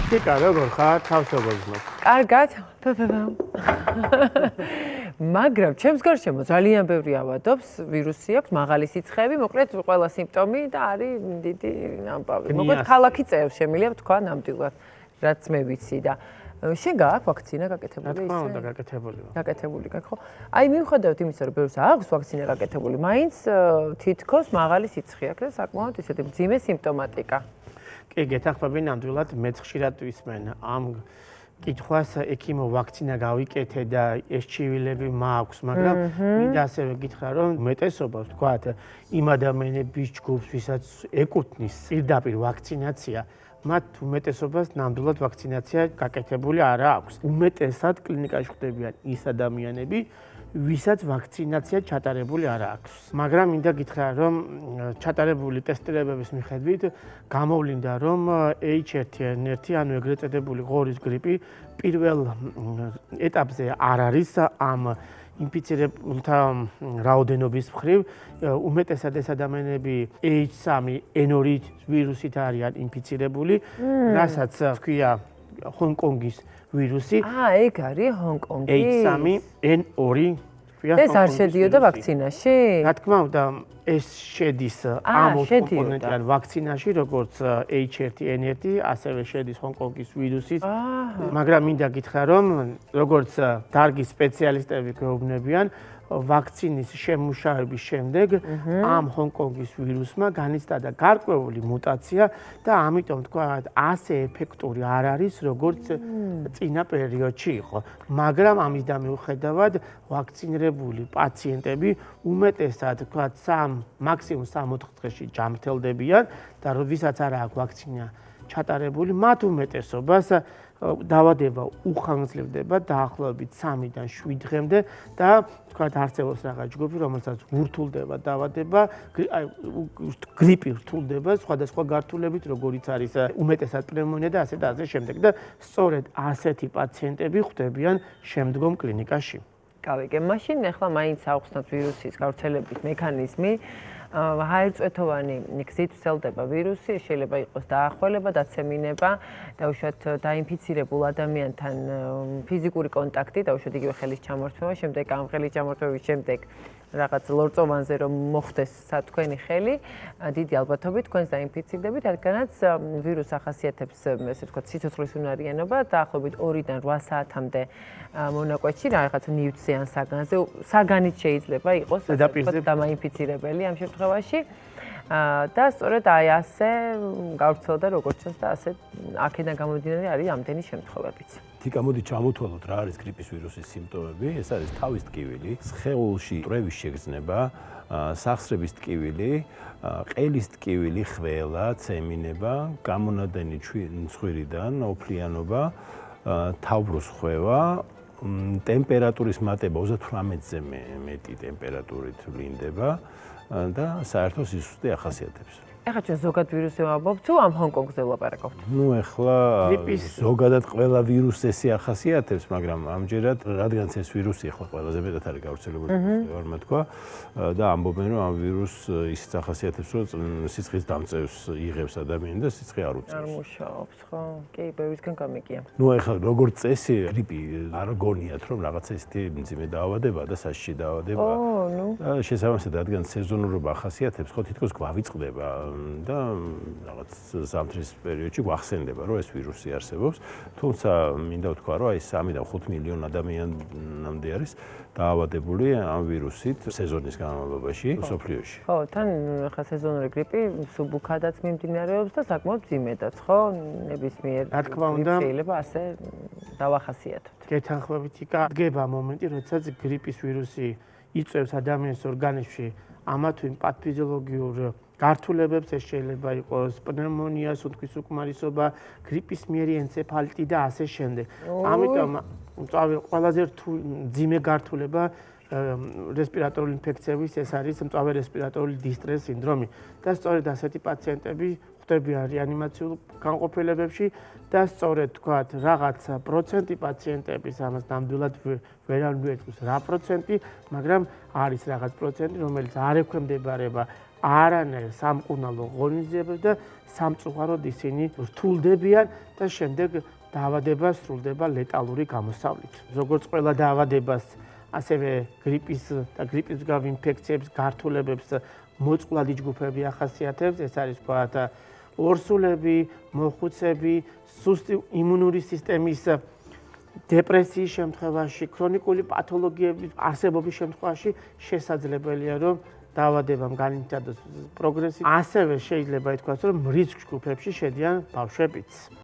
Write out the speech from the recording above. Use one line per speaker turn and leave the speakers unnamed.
კიკა, როგორ ხარ? თავს როგორ გზნობ?
კარგად. მაგრამ ჩემს გარშემო ძალიან ბევრი ავადობს, ვირუსი აქვს, მაღალი სიცხეები, მოკლედ ყველა სიმპტომი და არის დიდი ამბავი. მოკლედ ქალაქი წევს, შემიძლია თქვა ნამდვილად, რაც მე ვიცი და შენ გააქვს ვაქცინა გაკეთებული
ისე? რა თქმა უნდა, გაკეთებული ვარ.
გაკეთებული გაქვს, ხო? აი მიუხედავად იმისა, რომ ბევრს აქვს ვაქცინა გაკეთებული, მაინც თითქოს მაღალი სიცხე აქვს და საკმაოდ ისეთი მძიმე სიმპტომატიკა.
კი, გეთანხმები ნამდვილად მეც ხშირად ვისმენ ამ კითხვას ექიმო ვაქცინა გავიკეთე და ეს ჩივილები მაქვს, მაგრამ მინდა ასევე გითხრა, რომ უმეტესობა, ვთქვათ, იმ ადამიანების ჯგუფს, ვისაც ეკუთვნის პირდაპირ ვაქცინაცია, მათ უმეტესობას ნამდვილად ვაქცინაცია გაკეთებული არ აქვს. უმეტესად კლინიკაში ხვდებიან ის ადამიანები, ვისაც ვაქცინაცია ჩატარებული არ აქვს. მაგრამ მინდა გითხრა, რომ ჩატარებული ტესტირებების მიხედვით გამოვლინდა, რომ H1N1, ანუ ეგრეთ წოდებული ღორის გრიპი პირველ ეტაპზე არ არის ამ ინფიცირებულთა რაოდენობის მხრივ, უმეტესად ეს ადამიანები H3N2 ვირუსით არიან ინფიცირებული, რასაც ჰქვია ჰონკონგის ვირუსი.
ეგ არის ჰონკონგის.
H3N2
ეს არ შედიოდა ვაქცინაში?
რა თქმა უნდა, ეს შედის ამ კომპონენტიან ვაქცინაში, როგორც H1N1, ასევე შედის ჰონკონგის ვირუსის. მაგრამ მინდა გითხრა, რომ როგორც დარგის სპეციალისტები გვეუბნებიან, ვაქცინის შემმუშავების შემდეგ ამ ჰონკონგის ვირუსმა განიცადა გარკვეული მუტაცია და ამიტომ თქვა ასე ეფექტური არ არის, როგორც წინა პერიოდში იყო. მაგრამ ამის დამოუკიდებლად ვაქცინირებული პაციენტები უმეტესად თქვა მაქსიმუმ 3-4 დღეში ჯანმრთელდებიან და როდესაც არ აქვს ვაქცინა ჩატარებული, მათ უმეტესობას დავადება უხანგრძლივდება დაახლოებით 3-დან 7 დღემდე და თქვათ არსებობს რაღაც ჯგუფი, რომელსაც ურთულდება დავადება, გრიპი რთულდება სხვადასხვა გართულებით, როგორიც არის უმეტესად პნევმონია და ასე და ასე შემდეგ და სწორედ ასეთი პაციენტები ხვდებიან შემდგომ კლინიკაში.
გავიგე, მაშინ ახლა მაინც ავხსნათ ვირუსის გავრცელების მექანიზმი. ჰაერწვეთოვანი გზით ვრცელდება ვირუსი, შეიძლება იყოს დაახველება, დაცემინება, დაუშვათ დაინფიცირებულ ადამიანთან ფიზიკური კონტაქტი, დაუშვათ იგივე ხელის ჩამორთმევა, შემდეგ ამ ხელის ჩამორთმევის შემდეგ რაღაც ლორწოვანზე რომ მოხდეს თქვენი ხელი, დიდი ალბათობით თქვენს დაინფიცირდებით, რადგანაც ვირუსს ახასიათებს, ესე ვთქვათ, სიცოცხლის უნარიანობა, დაახლოებით 2-დან 8 საათამდე მონაკვეთში, რაღაც ნივთზე ან საგანზე, საგანით შეიძლება იყოს დამაინფიცირებელი ამ შემთხვევაში. და სწორედ აი ასე გავრცელდა როგორც ჩანს და ასე აქედან გამომდინარე არის ამდენი შემთხვევებიც.
თიკა მოდი ჩამოთვალოთ რა არის გრიპის ვირუსის სიმპტომები. ეს არის თავის ტკივილი, სხეულში წვევის შეგრძნება, სახსრების ტკივილი, ყელის ტკივილი, ხველა, ცემინება, გამონადენი ცხვირიდან, ოფლიანობა, თავბრუს ხვევა, ტემპერატურის მატება 38-ზე მეტი ტემპერატურით ვლინდება და საერთო სისუსტე ახასიათებს.
ეხლა ჩვენ ზოგად ვირუსზე ვამბობთ, თუ ამ ჰონკონგზე ვლაპარაკობთ?
ნუ ეხლა ზოგადად ყველა ვირუსს ესე ახასიათებს, მაგრამ ამჯერად რადგანაც ეს ვირუსი ეხლა ყველაზე მეტად არის გავრცელებული, ვარ მეთქვა და ამბობენ, რომ ამ ვირუსს ისიც ახასიათებს, რომ სიცხის დამწევს იღებს ადამიანი და სიცხე არ უწევს.
არ მუშაობს, ხო? კი, ბევრისგან გამიგია.
ნუ ეხლა როგორც წესი, გრიპი არ გონიათ, რომ რაღაცა ისეთი მძიმე დაავადება და საშიში დაავადება. და შესაბამისად, რადგან სეზონურობა ახასიათებს, ხო თითქოს გვავიწყდება და რაღაც ზამთრის პერიოდში გვახსენდება, რომ ეს ვირუსი არსებობს. თუმცა მინდა ვთქვა, რომ აი 3-დან 5 მილიონი ადამიანამდე არის დაავადებული ამ ვირუსით სეზონის განმავლობაში მსოფლიოში.
ხო, თან ხა სეზონური გრიპი სუბუქადაც მიმდინარეობს და საკმაოდ მძიმედაც, ხო? ნებისმიერ
რა თქმა უნდა,
შეიძლება ასე დავახასიათოთ.
გეთანხმებით, იკა დგება მომენტი, როდესაც გრიპის ვირუსი იწვევს ადამიანის ორგანიზმში ამა თუ იმ პათოფიზიოლოგიურ გართულებებს, ეს შეიძლება იყოს პნევმონია, სუნთქვის უკმარისობა, გრიპისმიერი ენცეფალიტი და ასე შემდეგ. ამიტომ ყველაზე მძიმე გართულება რესპირატორული ინფექციების ეს არის მწვავე რესპირატორული დისტრეს სინდრომი და სწორედ ასეთი პაციენტები ხვდებიან რეანიმაციულ განყოფილებებში და სწორედ თქვათ რაღაც პროცენტი პაციენტების ამას ნამდვილად ვერავინ ვერწმის რა პროცენტი, მაგრამ არის რაღაც პროცენტი, რომელიც არ ექვემდებარება არანაირ სამკურნალო ღონისძიებებს და სამწუხაროდ ისინი რთულდებიან და შემდეგ დაავადება სრულდება ლეტალური გამოსავლით. როგორც ყველა დაავადებას, ასევე გრიპის და გრიპის მსგავ ინფექციებს, გართულებებს მოწყვლადი ჯგუფები ახასიათებს. ეს არის თქვათ ორსულები, მოხუცები, სუსტი იმუნური სისტემის დეპრესიის შემთხვევაში, ქრონიკული პათოლოგიების არსებობის შემთხვევაში შესაძლებელია, რომ დაავადებამ განიცადოს პროგრესი. ასევე შეიძლება ითქვას, რომ რისკ ჯგუფებში შედიან ბავშვებიც.